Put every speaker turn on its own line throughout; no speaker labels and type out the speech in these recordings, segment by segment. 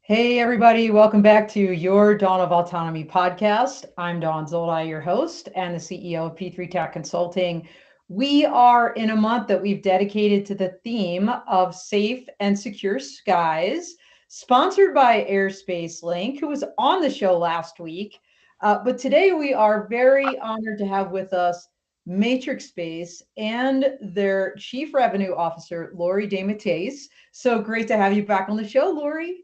Hey, everybody, welcome back to your Dawn of Autonomy podcast. I'm Dawn Zolai, your host and the CEO of P3 Tech Consulting. We are in a month that we've dedicated to the theme of safe and secure skies, sponsored by Airspace Link, who was on the show last week. But today we are very honored to have with us MatrixSpace and their Chief Revenue Officer, Lori DeMatteis. So great to have you back on the show, Lori.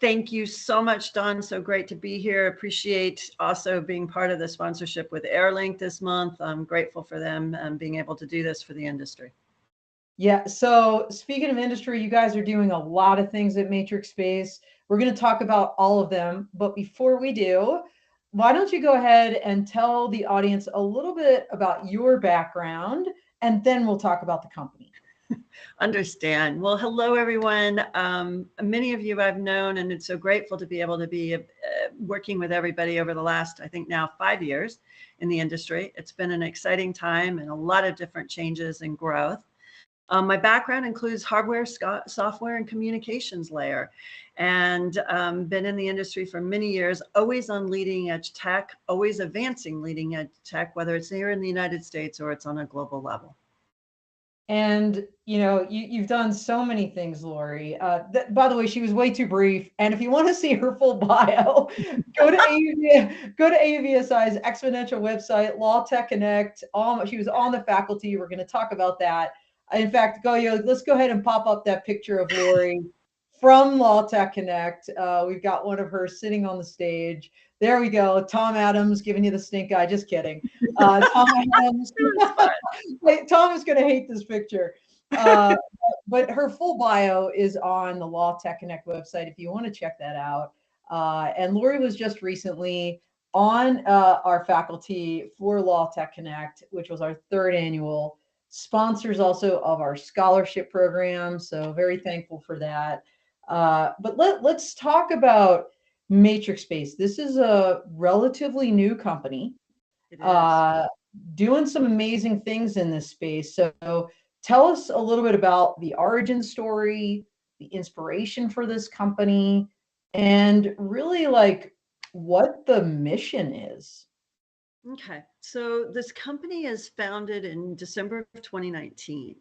Thank you so much, Don. So great to be here. Appreciate also being part of the sponsorship with Airlink this month. I'm grateful for them and being able to do this for the industry.
Yeah, so speaking of industry, you guys are doing a lot of things at MatrixSpace. We're going to talk about all of them. But before we do, why don't you go ahead and tell the audience a little bit about your background, and then we'll talk about the company.
Understand. Well, hello, everyone. Many of you I've known, and it's so grateful to be able to be working with everybody over the last, I think now 5 years in the industry. It's been an exciting time and a lot of different changes and growth. My background includes hardware, software, and communications layer, and been in the industry for many years, always on leading edge tech, always advancing leading edge tech, whether it's here in the United States or it's on a global level.
And you've done so many things, Lori. By the way, she was way too brief. And if you want to see her full bio, go to AVSI's exponential website, Law Tech Connect. She was on the faculty. We're going to talk about that. In fact, let's go ahead and pop up that picture of Lori from Law Tech Connect. We've got one of her sitting on the stage. There we go. Tom Adams giving you the stink eye. Just kidding. Tom Adams. Tom is going to hate this picture. But her full bio is on the Law Tech Connect website if you want to check that out. And Lori was just recently on our faculty for Law Tech Connect, which was our third annual, sponsors also of our scholarship program. So very thankful for that. But let's talk about MatrixSpace. This is a relatively new company. Doing some amazing things in this space. So tell us a little bit about the origin story, the inspiration for this company, and really like what the mission is.
Okay, so this company is founded in December of 2019.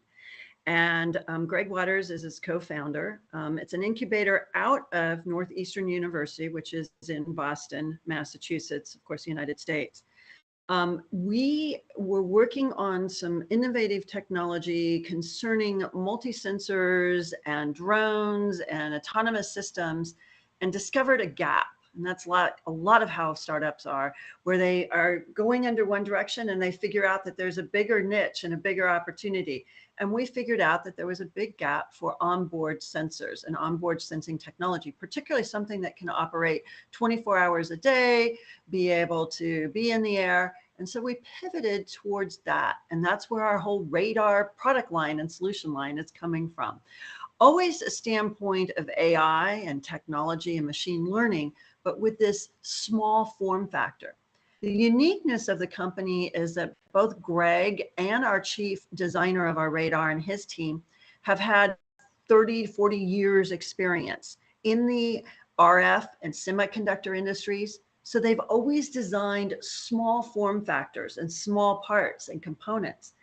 And Greg Waters is its co-founder. It's an incubator out of Northeastern University, which is in Boston, Massachusetts, of course, the United States. We were working on some innovative technology concerning multi-sensors and drones and autonomous systems, and discovered a gap. And that's a lot of how startups are, where they are going under one direction and they figure out that there's a bigger niche and a bigger opportunity. And we figured out that there was a big gap for onboard sensors and onboard sensing technology, particularly something that can operate 24 hours a day, be able to be in the air. And so we pivoted towards that. And that's where our whole radar product line and solution line is coming from. Always a standpoint of AI and technology and machine learning, but with this small form factor. The uniqueness of the company is that both Greg and our chief designer of our radar and his team have had 30, 40 years experience in the RF and semiconductor industries. So they've always designed small form factors and small parts and components.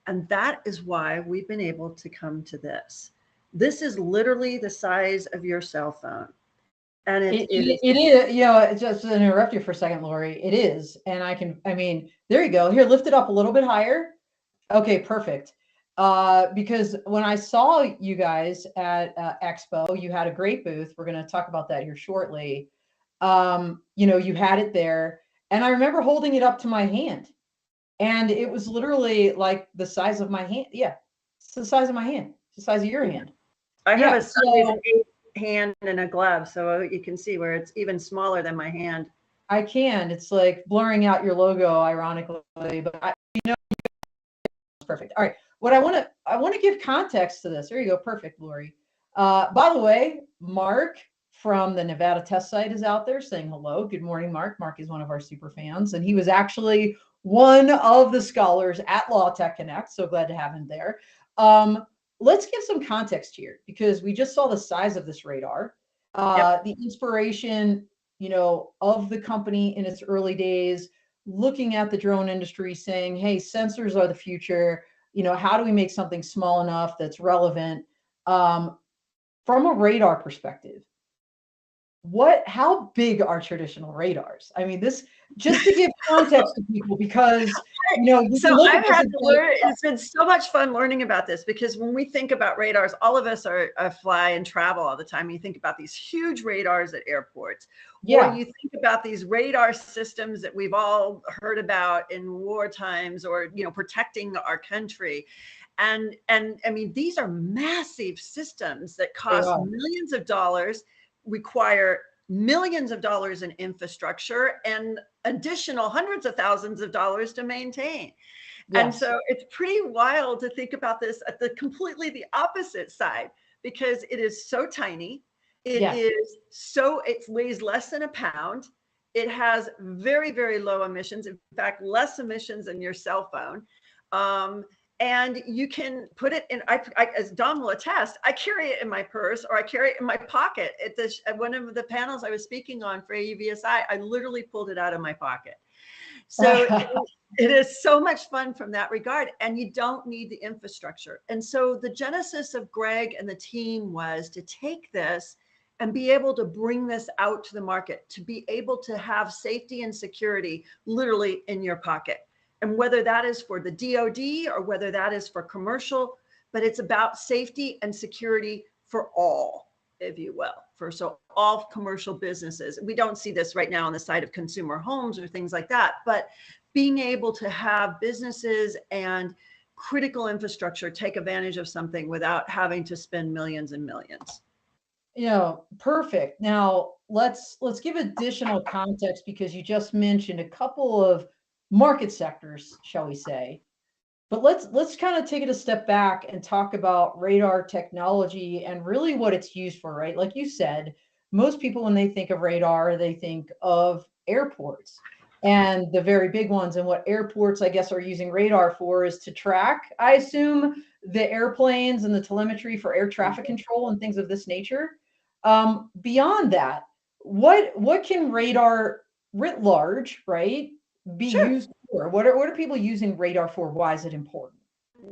And that is why we've been able to come to this. This is literally the size of your cell phone. And
it is, just to interrupt you for a second, Lori, it is. And there you go. Here, lift it up a little bit higher. Okay, perfect. Because when I saw you guys at Expo, you had a great booth. We're going to talk about that here shortly. You had it there. And I remember holding it up to my hand. And it was literally like the size of my hand. Yeah, it's the size of my hand. It's the size of your hand.
I have a size 8 hand and a glove, so you can see where it's even smaller than my hand.
I can. It's like blurring out your logo, ironically, but it's perfect. All right. I want to give context to this. There you go. Perfect, Lori. By the way, Mark from the Nevada test site is out there saying hello. Good morning, Mark. Mark is one of our super fans, and he was actually one of the scholars at Law Tech Connect. So glad to have him there. Let's give some context here, because we just saw the size of this radar.
Yep.
The inspiration, of the company in its early days, looking at the drone industry, saying, "Hey, sensors are the future. How do we make something small enough that's relevant?" Um, from a radar perspective, how big are traditional radars? I mean, this just to give context to people, because you
So
can look at
I've
this
had
and
to
say,
learn. It's been so much fun learning about this, because when we think about radars, all of us are fly and travel all the time. You think about these huge radars at airports, or
yeah,
you think about these radar systems that we've all heard about in war times, or protecting our country. And I mean, these are massive systems that
they
cost
are.
millions of dollars, require millions of dollars in infrastructure, and additional hundreds of thousands of dollars to maintain. And
Yes,
so it's pretty wild to think about this at the completely the opposite side, because it is so tiny.
yes.
It weighs less than a pound. It has very, very low emissions. In fact, less emissions than your cell phone. Um, and you can put it in, as Don will attest, I carry it in my purse, or I carry it in my pocket. At one of the panels I was speaking on for AUVSI, I literally pulled it out of my pocket. So it is so much fun from that regard, and you don't need the infrastructure. And so the genesis of Greg and the team was to take this and be able to bring this out to the market, to be able to have safety and security literally in your pocket. And whether that is for the DoD or whether that is for commercial, but it's about safety and security for all, if you will, for so all commercial businesses. We don't see this right now on the side of consumer homes or things like that, but being able to have businesses and critical infrastructure take advantage of something without having to spend millions and millions.
Perfect. Now let's give additional context, because you just mentioned a couple of market sectors, shall we say. But let's kind of take it a step back and talk about radar technology and really what it's used for, right? Like you said, most people, when they think of radar, they think of airports and the very big ones. And what airports, I guess, are using radar for is to track, I assume, the airplanes and the telemetry for air traffic control and things of this nature. Beyond that, what can radar writ large, right, be
Sure.
used for? What are people using radar for? Why is it important?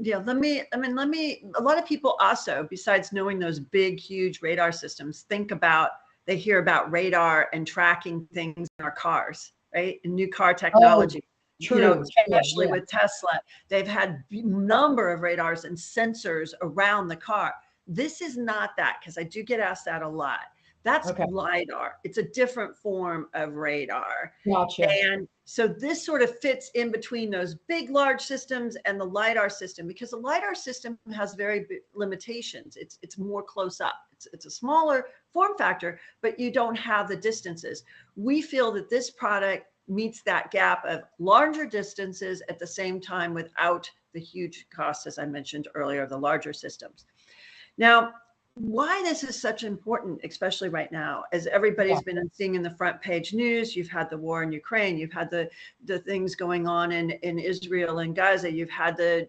Yeah, a lot of people also, besides knowing those big, huge radar systems, they hear about radar and tracking things in our cars, right? And new car
Oh,
technology,
true,
especially
yeah.
with Tesla, they've had a number of radars and sensors around the car. This is not that, because I do get asked that a lot. That's
Okay,
LiDAR. It's a different form of radar.
gotcha.
And so this sort of fits in between those big, large systems and the LiDAR system, because the LiDAR system has very big limitations. It's more close up. It's a smaller form factor, but you don't have the distances. We feel that this product meets that gap of larger distances at the same time without the huge costs, as I mentioned earlier, of the larger systems. Now, why this is such important, especially right now, as
Yeah.
everybody's been seeing in the front page news, you've had the war in Ukraine, you've had the things going on in Israel and Gaza, you've had the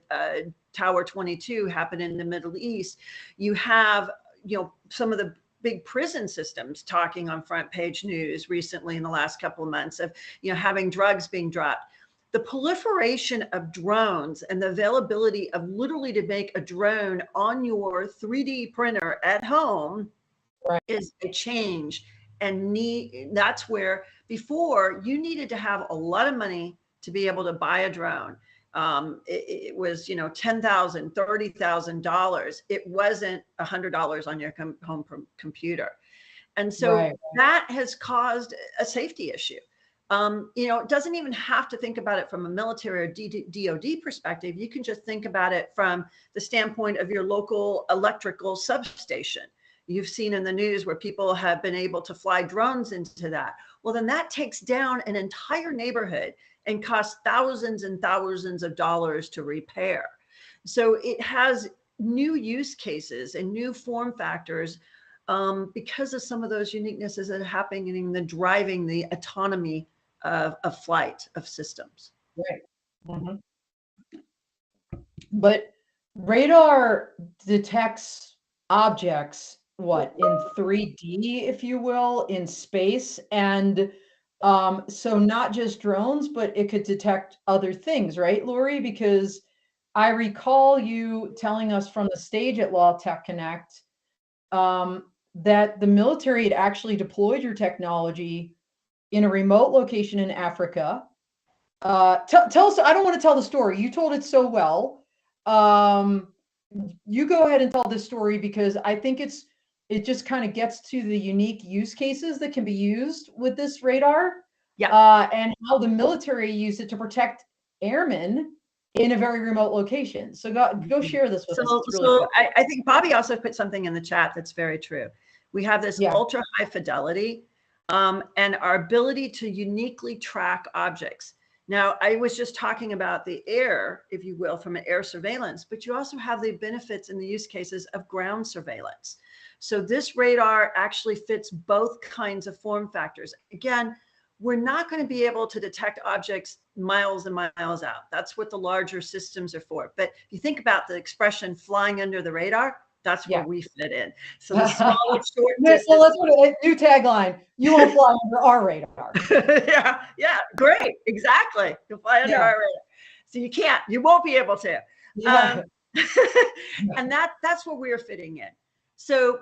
Tower 22 happen in the Middle East, you have some of the big prison systems talking on front page news recently in the last couple of months of having drugs being dropped. The proliferation of drones and the availability of literally to make a drone on your 3D printer at home
Right.
is a change. And that's where before you needed to have a lot of money to be able to buy a drone. It was $10,000, $30,000. It wasn't $100 on your home computer. And so
Right.
that has caused a safety issue. It doesn't even have to think about it from a military or DoD perspective. You can just think about it from the standpoint of your local electrical substation. You've seen in the news where people have been able to fly drones into that. Well, then that takes down an entire neighborhood and costs thousands and thousands of dollars to repair. So it has new use cases and new form factors because of some of those uniquenesses that are happening in the driving, the autonomy of flight of systems.
Right. Mhm. But radar detects objects what, in 3D, if you will, in space. And so not just drones, but it could detect other things, right, Lori? Because I recall you telling us from the stage at Law Tech Connect that the military had actually deployed your technology in a remote location in Africa. Tell us, I don't want to tell the story. You told it so well. Um, you go ahead and tell this story because I think it just kind of gets to the unique use cases that can be used with this radar,
Yeah.
and how the military used it to protect airmen in a very remote location. So go share this with us.
So,
It's really
so
cool.
I think Bobby also put something in the chat that's very true. We have this
Yeah.
ultra high fidelity and our ability to uniquely track objects. Now, I was just talking about the air, if you will, from an air surveillance, but you also have the benefits and the use cases of ground surveillance. So this radar actually fits both kinds of form factors. Again, we're not going to be able to detect objects miles and miles out. That's what the larger systems are for. But if you think about the expression flying under the radar, that's where
Yeah.
we fit in. So the small, short
Well,
distance.
let's put a new tagline. You won't fly under our radar.
Yeah, great. Exactly. You'll fly under our radar. So you won't be able to.
Yeah.
And that's where we're fitting in. So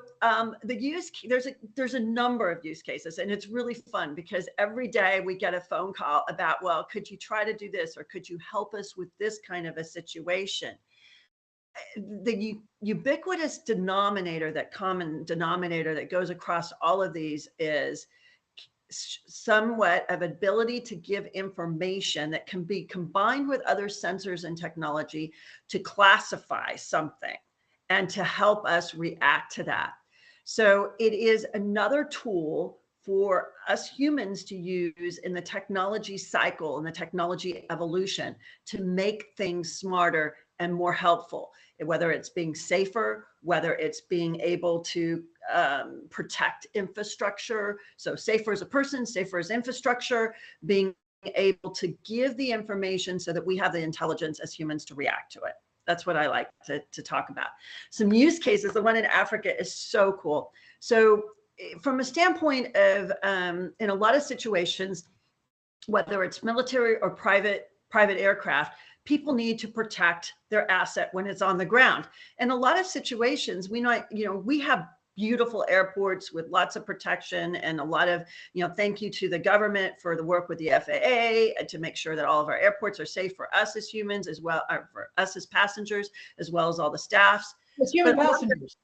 there's a number of use cases, and it's really fun because every day we get a phone call about, well, could you try to do this, or could you help us with this kind of a situation? The ubiquitous denominator, that common denominator that goes across all of these is somewhat of ability to give information that can be combined with other sensors and technology to classify something and to help us react to that. So it is another tool for us humans to use in the technology cycle and the technology evolution to make things smarter and more helpful, whether it's being safer, whether it's being able to protect infrastructure. So safer as a person, safer as infrastructure, being able to give the information so that we have the intelligence as humans to react to it. That's what I like to talk about. Some use cases, the one in Africa is so cool. So from a standpoint of, in a lot of situations, whether it's military or private aircraft, people need to protect their asset when it's on the ground. In a lot of situations, we have beautiful airports with lots of protection and a lot of, thank you to the government for the work with the FAA to make sure that all of our airports are safe for us as humans, as well, for us as passengers, as well as all the staffs.
It's human passengers.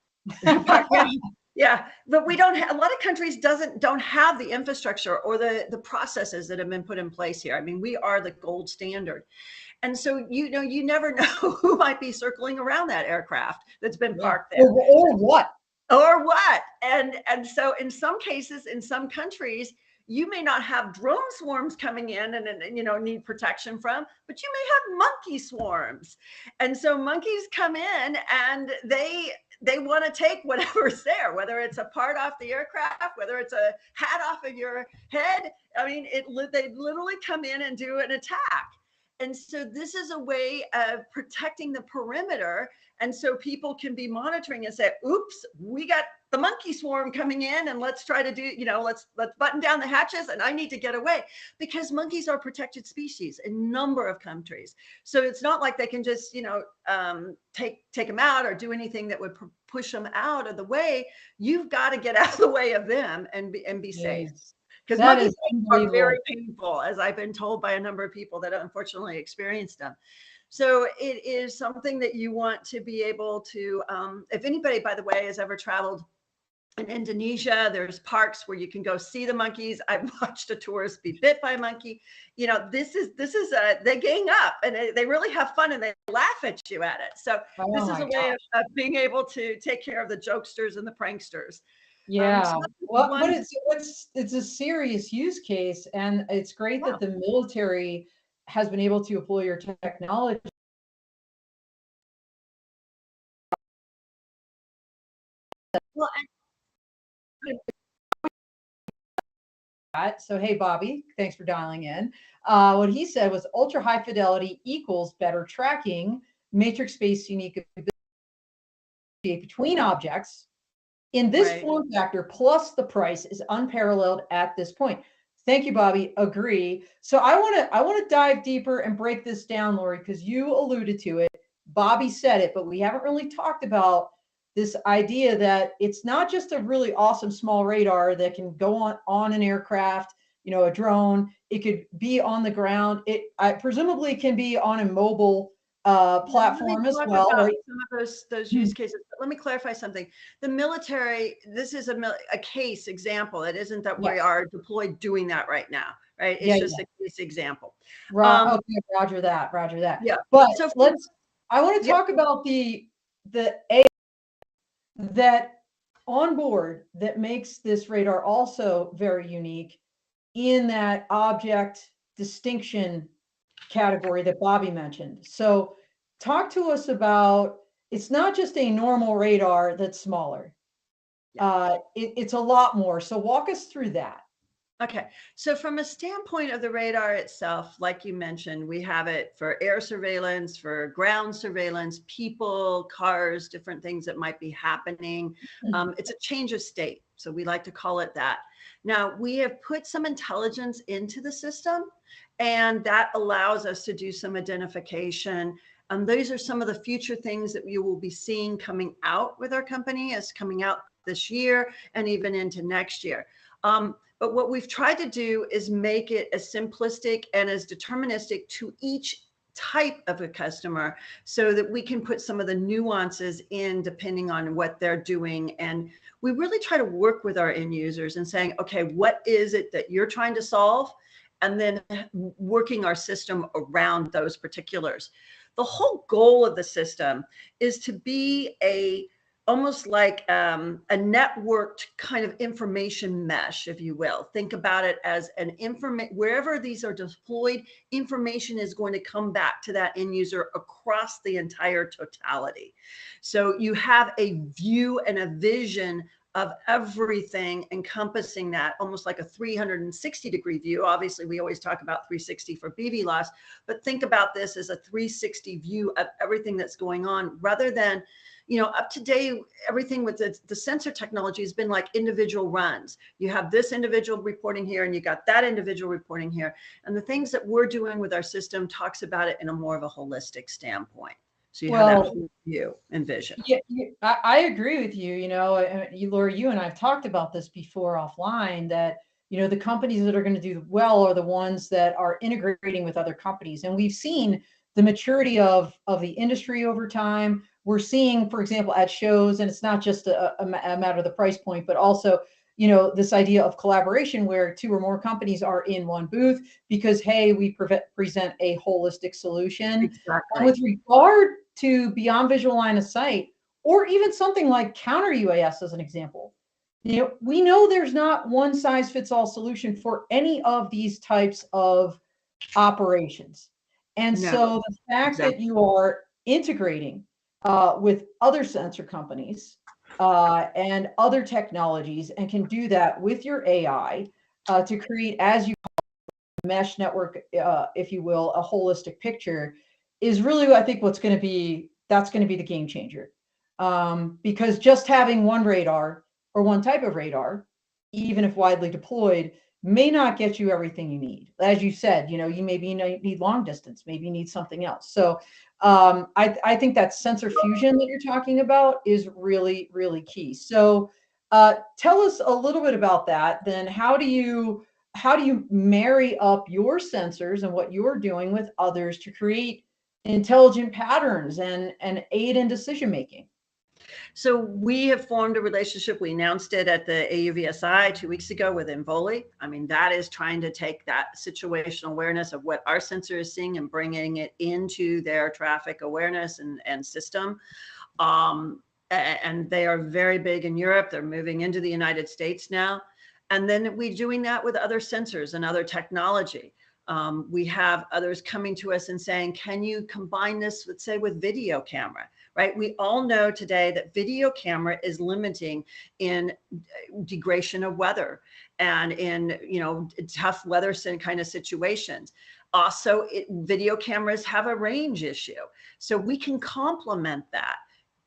Yeah, but we don't have, a lot of countries don't have the infrastructure or the processes that have been put in place here. I mean, we are the gold standard. And so, you never know who might be circling around that aircraft that's been parked there.
Or what?
Or what? And so in some cases, in some countries, you may not have drone swarms coming in and need protection from, but you may have monkey swarms. And so monkeys come in and they want to take whatever's there, whether it's a part off the aircraft, whether it's a hat off of your head. I mean, they literally come in and do an attack. And so this is a way of protecting the perimeter. And so people can be monitoring and say, oops, we got the monkey swarm coming in, and let's try to do, let's button down the hatches, and I need to get away, because monkeys are protected species in a number of countries. So it's not like they can just, take them out or do anything that would push them out of the way. You've got to get out of the way of them and be safe. Because monkeys are very painful, as I've been told by a number of people that unfortunately experienced them. So it is something that you want to be able to, if anybody, by the way, has ever traveled in Indonesia, there's parks where you can go see the monkeys. I've watched a tourist be bit by a monkey. This is they gang up and they really have fun and they laugh at you at it. So this is a way of being able to take care of the jokesters and the pranksters.
Yeah, but it's a serious use case, and it's great that the military has been able to employ your technology.
Well,
so hey, Bobby, thanks for dialing in. What he said was ultra high fidelity equals better tracking, MatrixSpace unique ability between objects, in this form factor, plus the price is unparalleled at this point. Thank you, Bobby. Agree. So I want to dive deeper and break this down, Lori, because you alluded to it. Bobby said it, but we haven't really talked about this idea that it's not just a really awesome small radar that can go on an aircraft, a drone. It could be on the ground. It presumably can be on a mobile platform as well.
Right? Some of those use cases. But let me clarify something. The military, this is a case example. It isn't that we are deployed doing that right now, right? It's just a case example.
Okay, Roger that.
Yeah.
But I want to talk about the AI that on board that makes this radar also very unique in that object distinction category that Bobby mentioned. So talk to us about, it's not just a normal radar that's smaller. It's a lot more. So walk us through that.
Okay. So from a standpoint of the radar itself, like you mentioned, we have it for air surveillance, for ground surveillance, people, cars, different things that might be happening. It's a change of state. So we like to call it that. Now, we have put some intelligence into the system, and that allows us to do some identification. Those are some of the future things that you will be seeing coming out with our company, as coming out this year and even into next year. But what we've tried to do is make it as simplistic and as deterministic to each type of a customer, so that we can put some of the nuances in depending on what they're doing. And we really try to work with our end users and saying, okay, what is it that you're trying to solve? And then working our system around those particulars. The whole goal of the system is to be almost like a networked kind of information mesh, if you will. Think about it as wherever these are deployed, information is going to come back to that end user across the entire totality. So you have a view and a vision of everything encompassing that, almost like a 360-degree view. Obviously, we always talk about 360 for BV loss, but think about this as a 360 view of everything that's going on, rather than, up to date, everything with the sensor technology has been like individual runs. You have this individual reporting here, and you got that individual reporting here. And the things that we're doing with our system talks about it in a more of a holistic standpoint. So you have that whole view and vision.
Yeah, I agree with you. Laura, you and I have talked about this before offline, that the companies that are going to do well are the ones that are integrating with other companies. And we've seen the maturity of the industry over time. We're seeing, for example, at shows, and it's not just a matter of the price point, but also, this idea of collaboration where two or more companies are in one booth because, hey, we present a holistic solution.
Exactly.
And with regard to beyond visual line of sight, or even something like counter UAS as an example, we know there's not one size fits all solution for any of these types of operations. And so the fact that you are integrating with other sensor companies and other technologies, and can do that with your AI to create, as you call it, mesh network, if you will, a holistic picture, is really, I think, that's going to be the game changer. Because just having one radar or one type of radar, even if widely deployed, may not get you everything you need. As you said, you maybe need long distance, maybe you need something else. So I think that sensor fusion that you're talking about is really, really key. So tell us a little bit about that. Then how do you marry up your sensors and what you're doing with others to create intelligent patterns and aid in decision making?
So we have formed a relationship. We announced it at the AUVSI 2 weeks ago with Involi. I mean, that is trying to take that situational awareness of what our sensor is seeing and bringing it into their traffic awareness and system. And they are very big in Europe. They're moving into the United States now. And then we're doing that with other sensors and other technology. We have others coming to us and saying, can you combine this, let's say, with video camera? Right? We all know today that video camera is limiting in degradation of weather and in, tough weather kind of situations. Also, video cameras have a range issue. So we can complement that.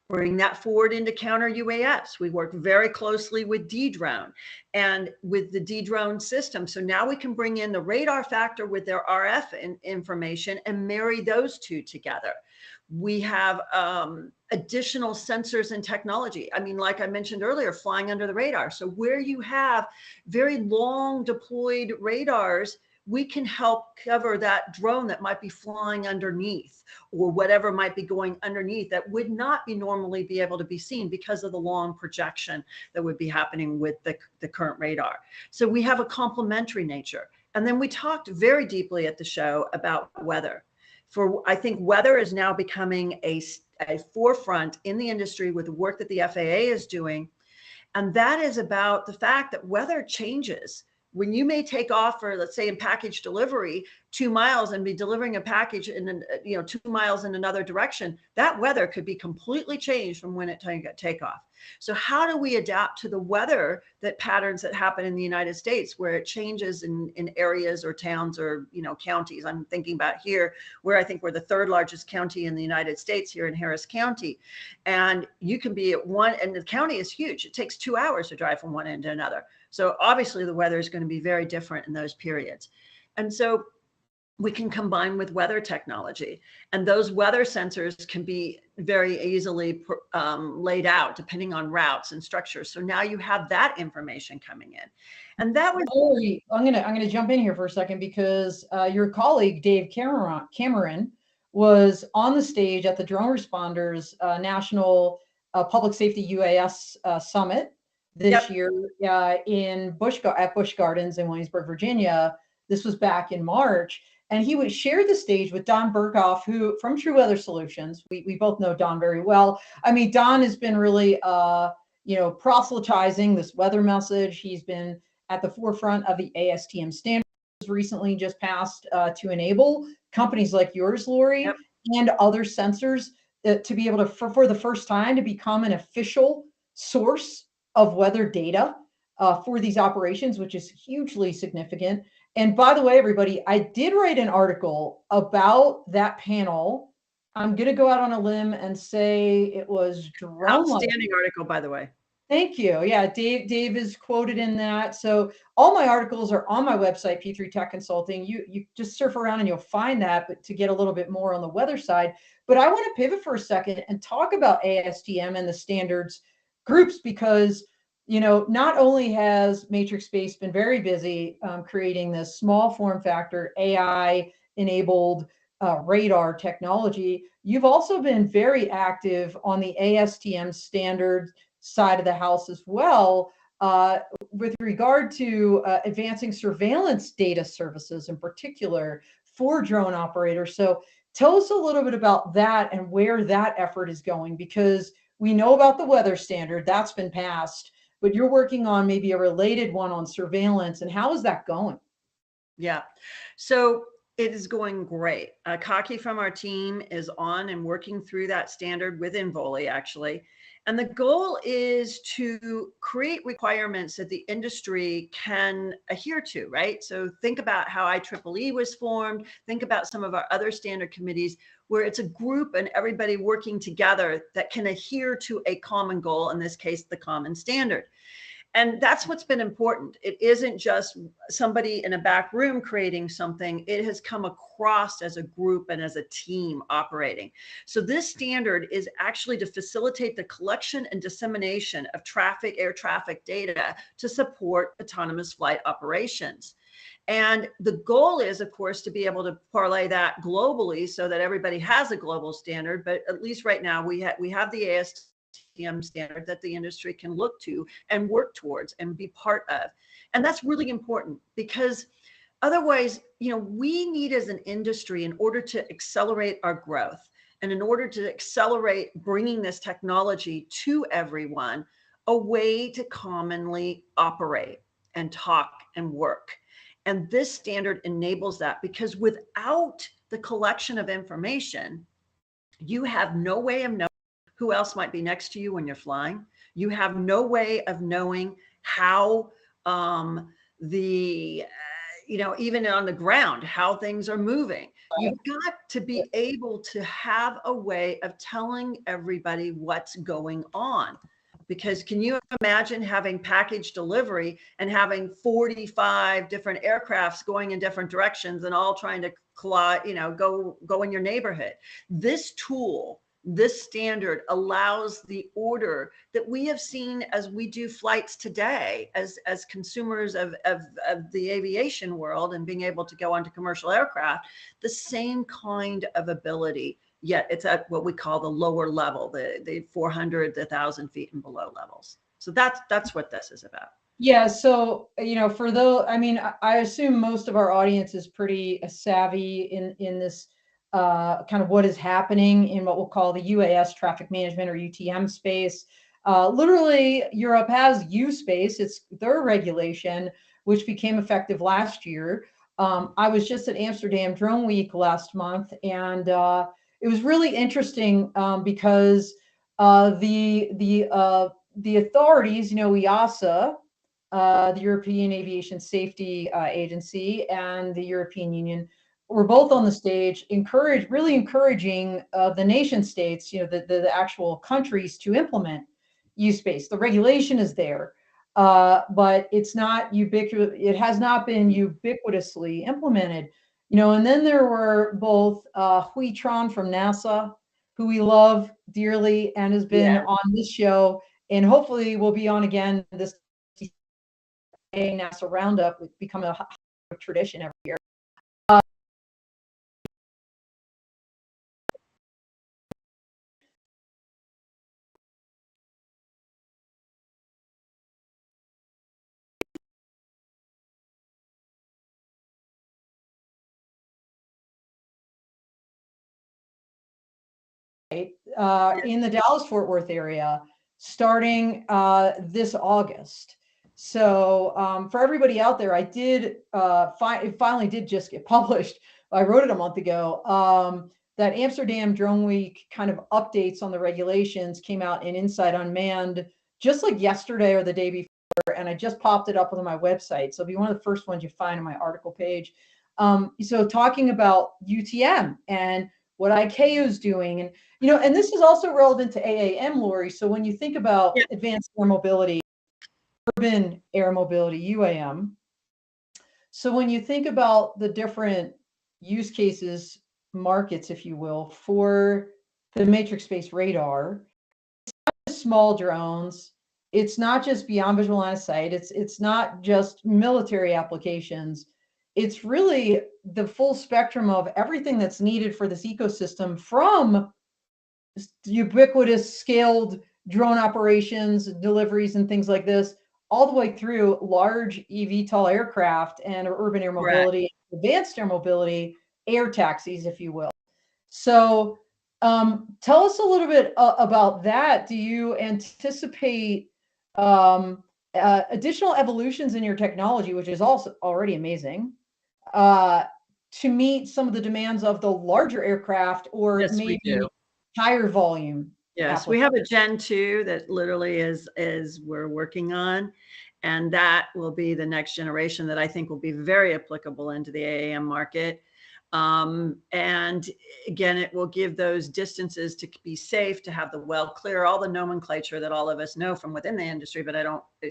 Bring that forward into counter UAS. We work very closely with D-drone and with the D-drone system. So now we can bring in the radar factor with their RF information and marry those two together. We have additional sensors and technology. I mean, like I mentioned earlier, flying under the radar. So where you have very long deployed radars, we can help cover that drone that might be flying underneath, or whatever might be going underneath that would not be normally be able to be seen because of the long projection that would be happening with the current radar. So we have a complementary nature. And then we talked very deeply at the show about weather. I think weather is now becoming a forefront in the industry with the work that the FAA is doing. And that is about the fact that weather changes. When you may take off for, let's say, in package delivery 2 miles and be delivering a package in 2 miles in another direction, that weather could be completely changed from when it take off. So how do we adapt to the weather patterns that happen in the United States, where it changes in areas or towns or counties? I'm thinking about here, where I think we're the 3rd largest county in the United States, here in Harris County, and you can be at one, and the county is huge. It takes 2 hours to drive from one end to another. So obviously the weather is going to be very different in those periods. And so we can combine with weather technology, and those weather sensors can be very easily laid out depending on routes and structures. So now you have that information coming in. And that was
Lori, I'm gonna jump in here for a second, because your colleague Dave Cameron was on the stage at the Drone Responders National Public Safety UAS Summit this year at Busch Gardens in Williamsburg, Virginia. This was back in March. And he would share the stage with Don Burkhoff, who from True Weather Solutions. We both know Don very well. I mean, Don has been really, proselytizing this weather message. He's been at the forefront of the ASTM standards recently just passed to enable companies like yours, Lori, and other sensors to be able to, for the first time, to become an official source of weather data for these operations, which is hugely significant. And by the way, everybody, I did write an article about that panel. I'm going to go out on a limb and say it was drone.
Outstanding article, by the way.
Thank you. Yeah, Dave is quoted in that. So all my articles are on my website, P3 Tech Consulting. You just surf around and you'll find that, but to get a little bit more on the weather side. But I want to pivot for a second and talk about ASTM and the standards groups, because not only has MatrixSpace been very busy creating this small form factor AI enabled radar technology, you've also been very active on the ASTM standards side of the house as well, with regard to advancing surveillance data services in particular for drone operators. So tell us a little bit about that and where that effort is going, because we know about the weather standard that's been passed, but you're working on maybe a related one on surveillance. And how is that going?
Yeah. So it is going great. Kaki from our team is on and working through that standard with Involi, actually. And the goal is to create requirements that the industry can adhere to, right? So think about how IEEE was formed. Think about some of our other standard committees, where it's a group and everybody working together that can adhere to a common goal, in this case, the common standard. And that's what's been important. It isn't just somebody in a back room creating something. It has come across as a group and as a team operating. So this standard is actually to facilitate the collection and dissemination of air traffic data to support autonomous flight operations. And the goal is, of course, to be able to parlay that globally so that everybody has a global standard. But at least right now, we have the ASTM standard that the industry can look to and work towards and be part of. And that's really important, because otherwise, we need, as an industry, in order to accelerate our growth and in order to accelerate bringing this technology to everyone, a way to commonly operate and talk and work. And this standard enables that, because without the collection of information, you have no way of knowing who else might be next to you when you're flying. You have no way of knowing how the you know, even on the ground, how things are moving. You've got to be able to have a way of telling everybody what's going on. Because can you imagine having package delivery and having 45 different aircrafts going in different directions and all trying to collide, you know, go in your neighborhood? This tool, this standard allows the order that we have seen as we do flights today as consumers of the aviation world and being able to go onto commercial aircraft, the same kind of ability, yet it's at what we call the lower level, the 400 to 1,000 feet and below levels. So that's what this is about.
Yeah. So, you know, for those, I mean, I assume most of our audience is pretty savvy in this kind of what is happening in what we'll call the UAS traffic management or UTM space. Literally, Europe has U space. It's their regulation, which became effective last year. I was just at Amsterdam Drone Week last month, and it was really interesting because the authorities, you know, EASA, the European Aviation Safety Agency, and the European Union were both on the stage, really encouraging the nation states, you know, the actual countries to implement U-Space. The regulation is there, but it's not ubiquitous. It has not been ubiquitously implemented, you know. And then there were both Hui Tran from NASA, who we love dearly and has been
Yeah.
on this show, and hopefully will be on again this NASA Roundup, would become a tradition every year. In the Dallas-Fort Worth area starting this August. So for everybody out there, I did it finally did just get published. I wrote it a month ago. That Amsterdam Drone Week kind of updates on the regulations came out in Inside Unmanned just like yesterday or the day before, and I just popped it up on my website. So it'll be one of the first ones you find on my article page. So talking about UTM and what ICAO is doing, and you know, and this is also relevant to AAM, Lori. So when you think about advanced air mobility, urban air mobility, UAM. So when you think about the different use cases, markets, if you will, for the MatrixSpace radar, it's not just small drones. It's not just beyond visual line of sight. It's not just military applications. It's really the full spectrum of everything that's needed for this ecosystem, from ubiquitous scaled drone operations, deliveries, and things like this, all the way through large eVTOL aircraft and urban air mobility, advanced air mobility, air taxis, if you will. So tell us a little bit about that. Do you anticipate additional evolutions in your technology, which is also already amazing, to meet some of the demands of the larger aircraft, or maybe higher volume?
Yes, we have a Gen 2 that literally is we're working on, and that will be the next generation that I think will be very applicable into the AAM market. And again, it will give those distances to be safe, to have the well clear, all the nomenclature that all of us know from within the industry, but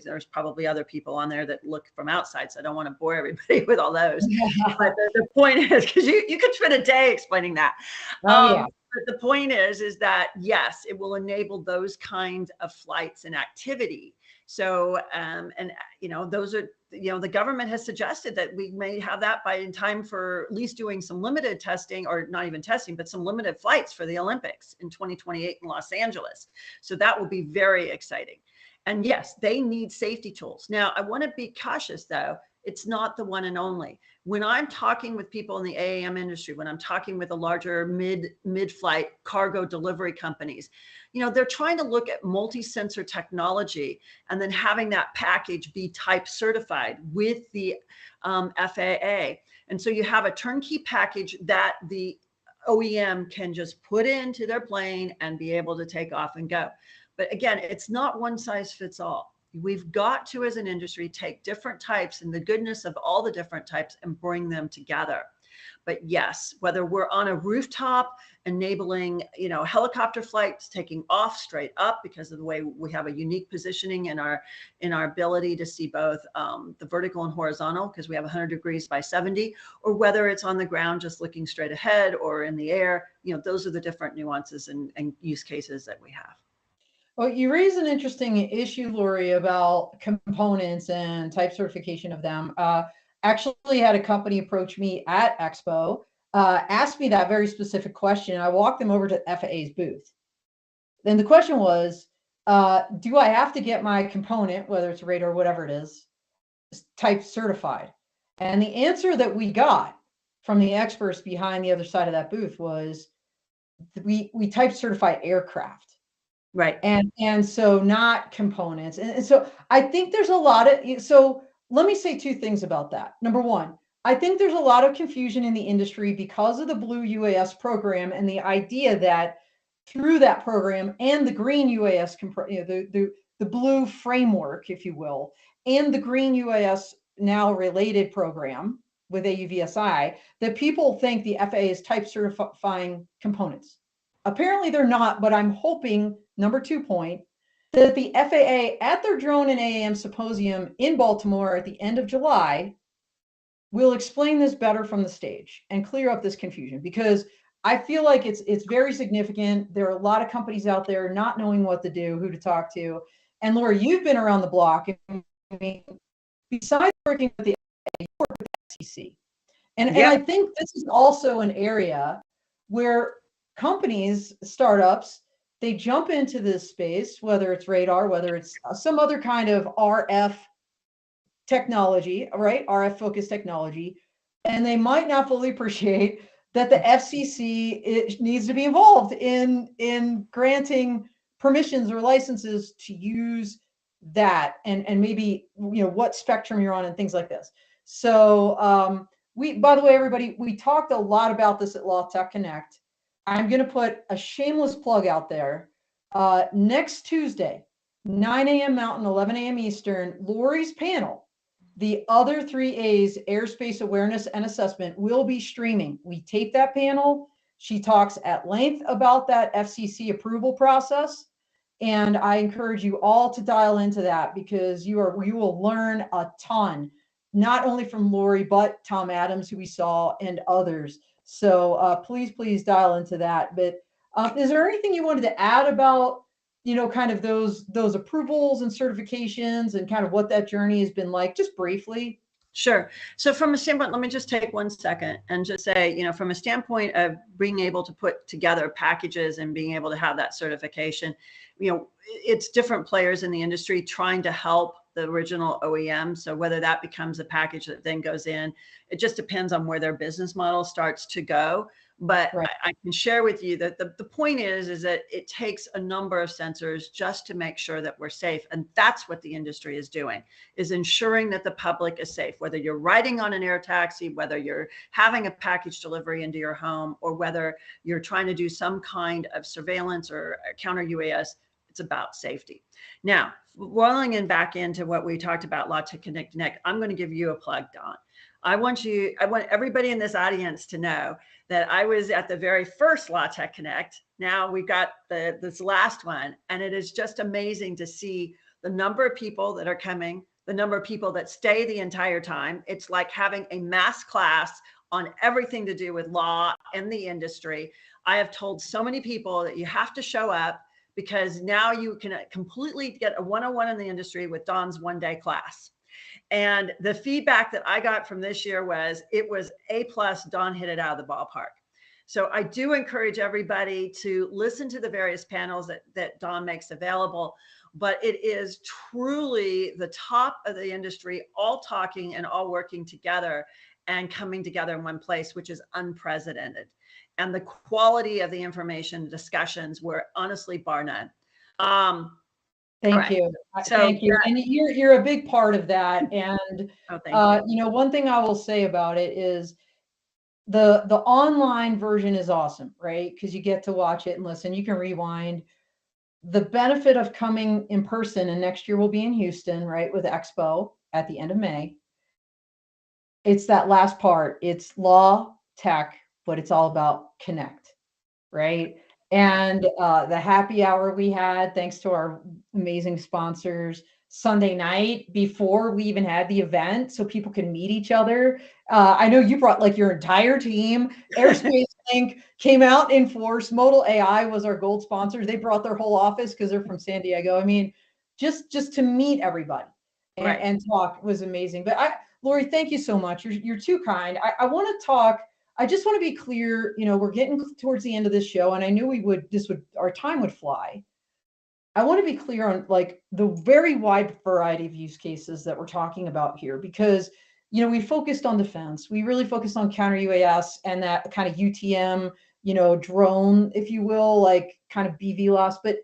there's probably other people on there that look from outside, so I don't want to bore everybody with all those. But the point is, because you could spend a day explaining that. But the point is that yes, it will enable those kinds of flights and activity. So, and you know, those are, you know, the government has suggested that we may have that by in time for at least doing some limited testing, or not even testing, but some limited flights for the Olympics in 2028 in Los Angeles. So that will be very exciting. And yes, they need safety tools. Now, I want to be cautious though. It's not the one and only. When I'm talking with people in the AAM industry, when I'm talking with the larger mid-flight cargo delivery companies, you know, they're trying to look at multi-sensor technology and then having that package be type certified with the FAA. And so you have a turnkey package that the OEM can just put into their plane and be able to take off and go. But again, it's not one size fits all. We've got to, as an industry, take different types and the goodness of all the different types and bring them together. But yes, whether we're on a rooftop enabling, helicopter flights taking off straight up because of the way we have a unique positioning in our ability to see both the vertical and horizontal, because we have 100 degrees by 70, or whether it's on the ground just looking straight ahead or in the air, those are the different nuances and use cases that we have.
Well, you raise an interesting issue, Lori, about components and type certification of them. Actually had a company approach me at Expo, asked me that very specific question. I walked them over to FAA's booth. Then the question was, do I have to get my component, whether it's radar or whatever it is, type certified? And the answer that we got from the experts behind the other side of that booth was, we type certify aircraft.
Right.
And so not components. And so I think there's a lot of, so let me say two things about that. Number one, I think there's a lot of confusion in the industry because of the blue UAS program and the idea that through that program and the green UAS, the blue framework, if you will, and the green UAS now related program with AUVSI, that people think the FAA is type certifying components. Apparently they're not, but I'm hoping, number 2 point, that the FAA at their Drone and AAM symposium in Baltimore at the end of July will explain this better from the stage and clear up this confusion, because I feel like it's very significant. There are a lot of companies out there not knowing what to do, who to talk to. And Laura, you've been around the block. I mean, besides working with the FAA, you work with the FCC. And I think this is also an area where companies, startups, they jump into this space, whether it's radar, whether it's some other kind of RF technology, right? RF focused technology. And they might not fully appreciate that the FCC needs to be involved in granting permissions or licenses to use that, and maybe, what spectrum you're on and things like this. So by the way, everybody, we talked a lot about this at Law Tech Connect. I'm going to put a shameless plug out there. Next Tuesday, 9 a.m. Mountain, 11 a.m. Eastern, Lori's panel, the other 3 A's, Airspace Awareness and Assessment, will be streaming. We tape that panel. She talks at length about that FCC approval process. And I encourage you all to dial into that, because you will learn a ton, not only from Lori, but Tom Adams, who we saw, and others. So please dial into that. But is there anything you wanted to add about, kind of those approvals and certifications and kind of what that journey has been like, just briefly?
Sure. So from a standpoint, let me just take 1 second and just say, from a standpoint of being able to put together packages and being able to have that certification, it's different players in the industry trying to help the original OEM. So whether that becomes a package that then goes in, it just depends on where their business model starts to go. But right. I can share with you that the point is that it takes a number of sensors just to make sure that we're safe. And that's what the industry is doing, is ensuring that the public is safe, whether you're riding on an air taxi, whether you're having a package delivery into your home, or whether you're trying to do some kind of surveillance or counter UAS. It's about safety. Now, rolling in back into what we talked about, Law Tech Connect, I'm going to give you a plug, Don. I want everybody in this audience to know that I was at the very first Law Tech Connect. Now we've got this last one, and it is just amazing to see the number of people that are coming, the number of people that stay the entire time. It's like having a mass class on everything to do with law and the industry. I have told so many people that you have to show up, because now you can completely get a 101 in the industry with Don's one-day class. And the feedback that I got from this year was, it was A+, Don hit it out of the ballpark. So I do encourage everybody to listen to the various panels that Don makes available, but it is truly the top of the industry, all talking and all working together and coming together in one place, which is unprecedented. And the quality of the information discussions were honestly bar none.
Thank you. So, thank you. And you're a big part of that. And, one thing I will say about it is the online version is awesome, right? Because you get to watch it and listen. You can rewind. the benefit of coming in person, and next year we'll be in Houston, right, with Expo at the end of May. It's that last part. It's law, tech, but it's all about connect, right? And the happy hour we had, thanks to our amazing sponsors, Sunday night before we even had the event, so people can meet each other. I know you brought like your entire team. Airspace Link came out in force. Modal AI was our gold sponsors. They brought their whole office because they're from San Diego. I mean, just to meet everybody
Right.
and talk was amazing. But Lori, thank you so much. You're too kind. I want to talk. I just want to be clear, you know, we're getting towards the end of this show, and I knew our time would fly. I want to be clear on like the very wide variety of use cases that we're talking about here, because, you know, we focused on defense. We really focused on counter UAS and that kind of UTM, you know, drone, if you will, like kind of BVLOS. But,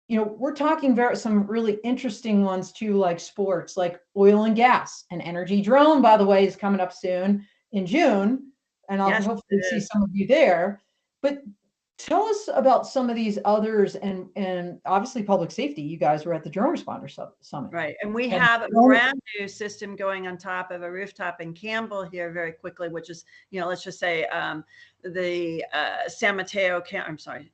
you know, we're talking some really interesting ones too, like sports, like oil and gas. And energy drone, by the way, is coming up soon in June, and I'll
Yes,
hopefully see some of you there. But tell us about some of these others, and obviously public safety. You guys were at the Drone Responder Summit.
right. And we
And
have a brand new system going on top of a rooftop in Campbell here very quickly, which is, you know, let's just say the San Mateo, I'm sorry,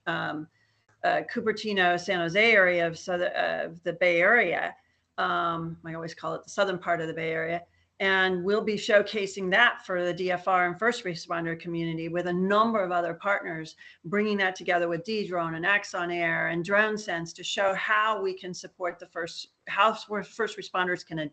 Cupertino, San Jose area of the Bay Area. I always call it the southern part of the Bay Area. And we'll be showcasing that for the DFR and first responder community with a number of other partners, bringing that together with Dedrone and Axon Air and DroneSense to show how we can support how first responders can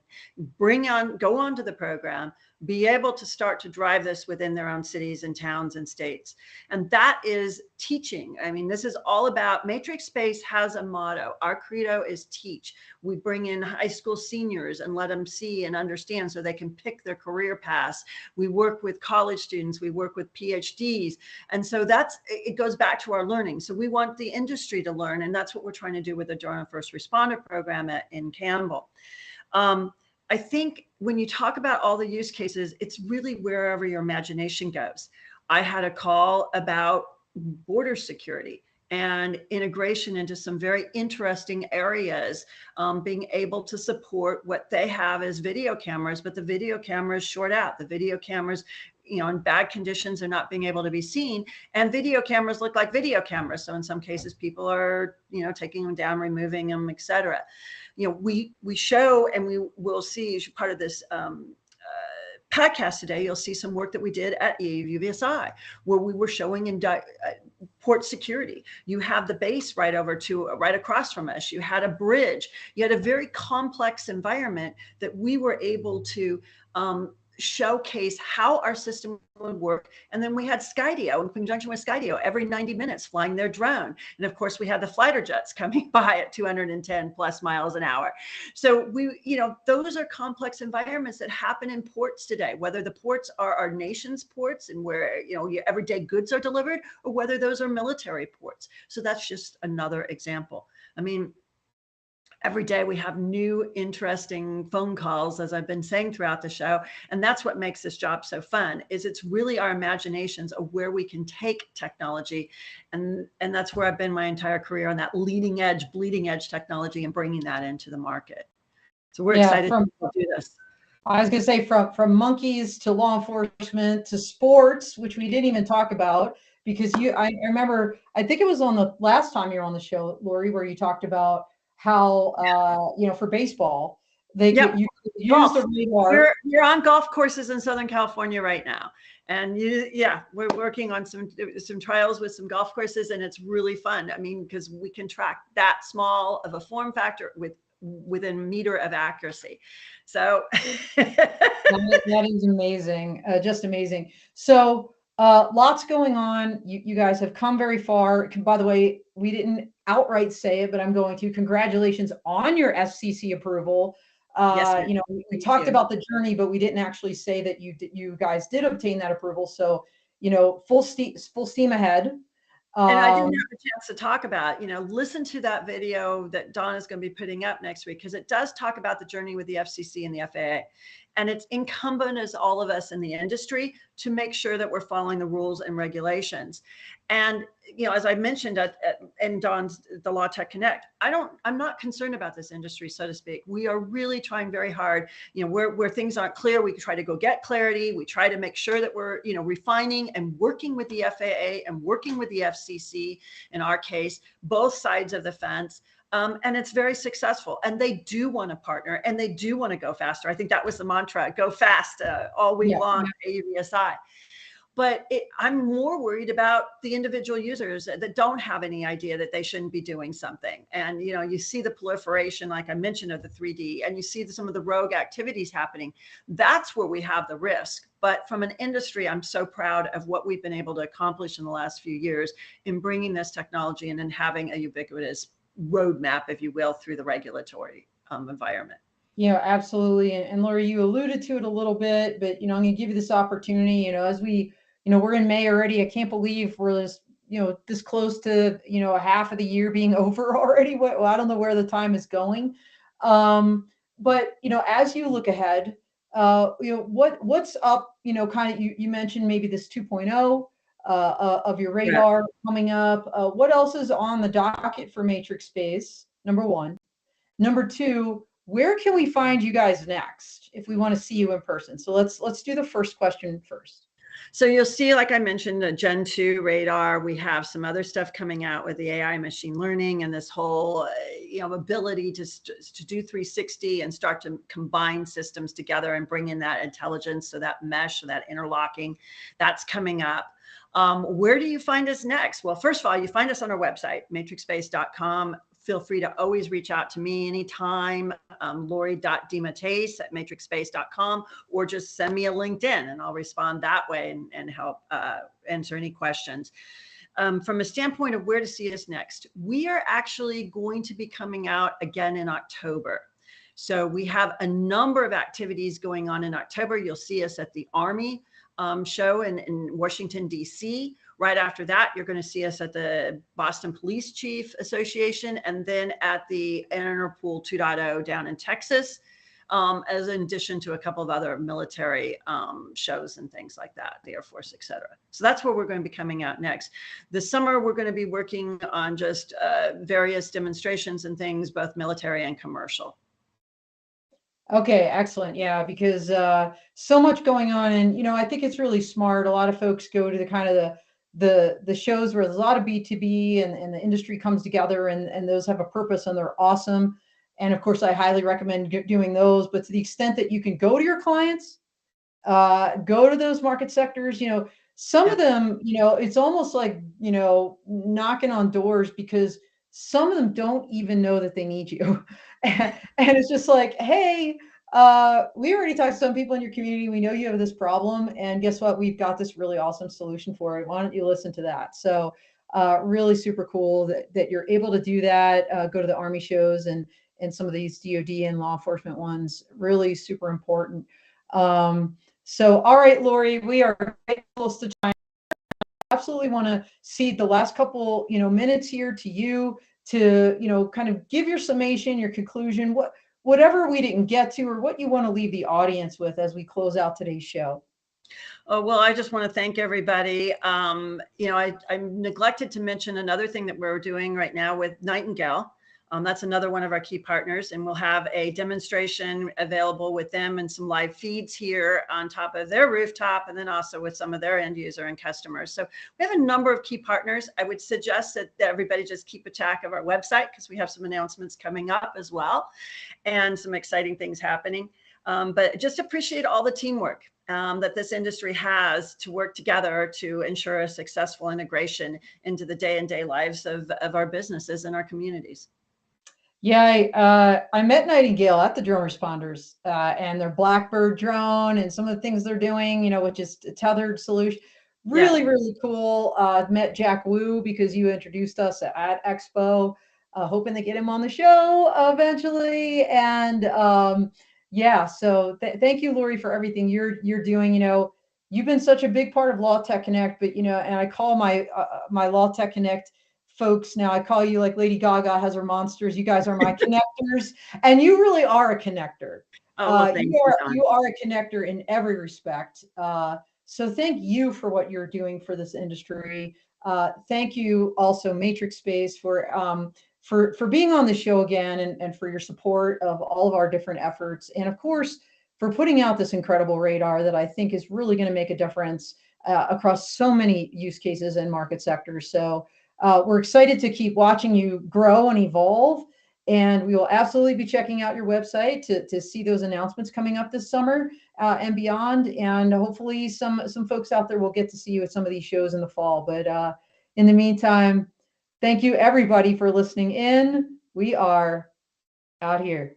go onto the program, be able to start to drive this within their own cities and towns and states. And that is teaching. I mean, this is all about, MatrixSpace has a motto. Our credo is teach. We bring in high school seniors and let them see and understand so they can pick their career paths. We work with college students. We work with PhDs. And so it goes back to our learning. So we want the industry to learn. And that's what we're trying to do with the Drone and First Responder program in Campbell. I think when you talk about all the use cases, it's really wherever your imagination goes. I had a call about border security and integration into some very interesting areas, being able to support what they have as video cameras, but the video cameras short out. The video cameras, you know, in bad conditions are not being able to be seen, and video cameras look like video cameras. So in some cases, people are, you know, taking them down, removing them, etc. You know, we show, and we will see as part of this podcast today, you'll see some work that we did at UVSI, where we were showing in port security. You have the base right across from us. You had a bridge. You had a very complex environment that we were able to showcase how our system would work. And then we had Skydio in conjunction with Skydio every 90 minutes flying their drone. And of course we had the fighter jets coming by at 210 plus miles an hour. So those are complex environments that happen in ports today, whether the ports are our nation's ports and where, your everyday goods are delivered, or whether those are military ports. So that's just another example. I mean, every day we have new, interesting phone calls, as I've been saying throughout the show. And that's what makes this job so fun, is it's really our imaginations of where we can take technology. And that's where I've been my entire career, on that leading edge, bleeding edge technology, and bringing that into the market. So we're excited to do this.
I was going to say, from monkeys to law enforcement to sports, which we didn't even talk about, because I remember, I think it was on the last time you were on the show, Lori, where you talked about how, for baseball, you use the radar.
You're on golf courses in Southern California right now. And we're working on some trials with some golf courses, and it's really fun. I mean, because we can track that small of a form factor within a meter of accuracy. So
that is amazing. Just amazing. So lots going on. You guys have come very far. By the way, we didn't outright say it, but I'm going to. Congratulations on your FCC approval.
Yes,
we talked about the journey, but we didn't actually say that you guys did obtain that approval. So, full steam ahead.
And I didn't have a chance to talk about, listen to that video that Dawn is going to be putting up next week, because it does talk about the journey with the FCC and the FAA. And it's incumbent as all of us in the industry to make sure that we're following the rules and regulations. And as I mentioned in Dawn's the Law Tech Connect, I'm not concerned about this industry, so to speak. We are really trying very hard, where things aren't clear, we try to go get clarity. We try to make sure that we're, refining and working with the FAA and working with the FCC, in our case, both sides of the fence. And it's very successful, and they do want to partner, and they do want to go faster. I think that was the mantra: go fast all week long at AUVSI. But I'm more worried about the individual users that don't have any idea that they shouldn't be doing something. And, you see the proliferation, like I mentioned, of the 3D, and you see some of the rogue activities happening. That's where we have the risk. But from an industry, I'm so proud of what we've been able to accomplish in the last few years in bringing this technology in and having a ubiquitous roadmap, if you will, through the regulatory environment.
Absolutely. And Lori, you alluded to it a little bit, but, I'm going to give you this opportunity, as we, we're in May already. I can't believe we're this close to, a half of the year being over already. Well, I don't know where the time is going. But, as you look ahead, what's up, kind of, you mentioned maybe this 2.0 of your radar coming up. What else is on the docket for MatrixSpace? Number one. Number two, where can we find you guys next if we want to see you in person? So let's do the first question first.
So you'll see, like I mentioned, the Gen 2 radar. We have some other stuff coming out with the AI machine learning and this whole, ability to do 360 and start to combine systems together and bring in that intelligence. So that mesh, so that interlocking, that's coming up. Where do you find us next? Well, first of all, you find us on our website, matrixspace.com. Feel free to always reach out to me anytime, Lori.DeMatteis at matrixspace.com, or just send me a LinkedIn and I'll respond that way and help answer any questions. From a standpoint of where to see us next, we are actually going to be coming out again in October. So we have a number of activities going on in October. You'll see us at the Army show in Washington, D.C. Right after that, you're going to see us at the Boston Police Chief Association, and then at the Interpol 2.0 down in Texas, as in addition to a couple of other military shows and things like that, the Air Force, et cetera. So that's where we're going to be coming out next. This summer, we're going to be working on just various demonstrations and things, both military and commercial.
Okay, excellent. Yeah, because so much going on, and I think it's really smart. A lot of folks go to the kind of the shows where there's a lot of B2B and the industry comes together, and those have a purpose and they're awesome. And of course, I highly recommend doing those. But to the extent that you can go to your clients, go to those market sectors, some of them, it's almost like, knocking on doors, because some of them don't even know that they need you. And it's just like, hey, we already talked to some people in your community. We know you have this problem, and guess what? We've got this really awesome solution for it. Why don't you listen to that? So really super cool that you're able to do that. Go to the Army shows and some of these DoD and law enforcement ones, really super important. So, all right, Lori, we are very close to time. I absolutely want to cede the last couple, minutes here to you to, kind of give your summation, your conclusion, whatever we didn't get to, or what you want to leave the audience with as we close out today's show.
Oh, well, I just want to thank everybody. I neglected to mention another thing that we're doing right now with Nightingale. That's another one of our key partners, and we'll have a demonstration available with them and some live feeds here on top of their rooftop, and then also with some of their end user and customers. So we have a number of key partners. I would suggest that everybody just keep a track of our website, because we have some announcements coming up as well and some exciting things happening. But just appreciate all the teamwork that this industry has to work together to ensure a successful integration into the day-to-day lives of our businesses and our communities.
Yeah, I met Nightingale at the Drone Responders and their Blackbird drone and some of the things they're doing, which is a tethered solution. Really, really cool. Met Jack Wu because you introduced us at Expo, hoping to get him on the show eventually. And so thank you, Lori, for everything you're doing. You've been such a big part of Law Tech Connect, but and I call my my Law Tech Connect folks now, I call you like Lady Gaga has her monsters. You guys are my connectors, and you really are a connector. You are a connector in every respect. So thank you for what you're doing for this industry. Thank you also, MatrixSpace, for being on the show again, and for your support of all of our different efforts. And of course, for putting out this incredible radar that I think is really going to make a difference across so many use cases and market sectors. So we're excited to keep watching you grow and evolve. And we will absolutely be checking out your website to see those announcements coming up this summer and beyond. And hopefully some folks out there will get to see you at some of these shows in the fall. But in the meantime, thank you everybody for listening in. We are out here.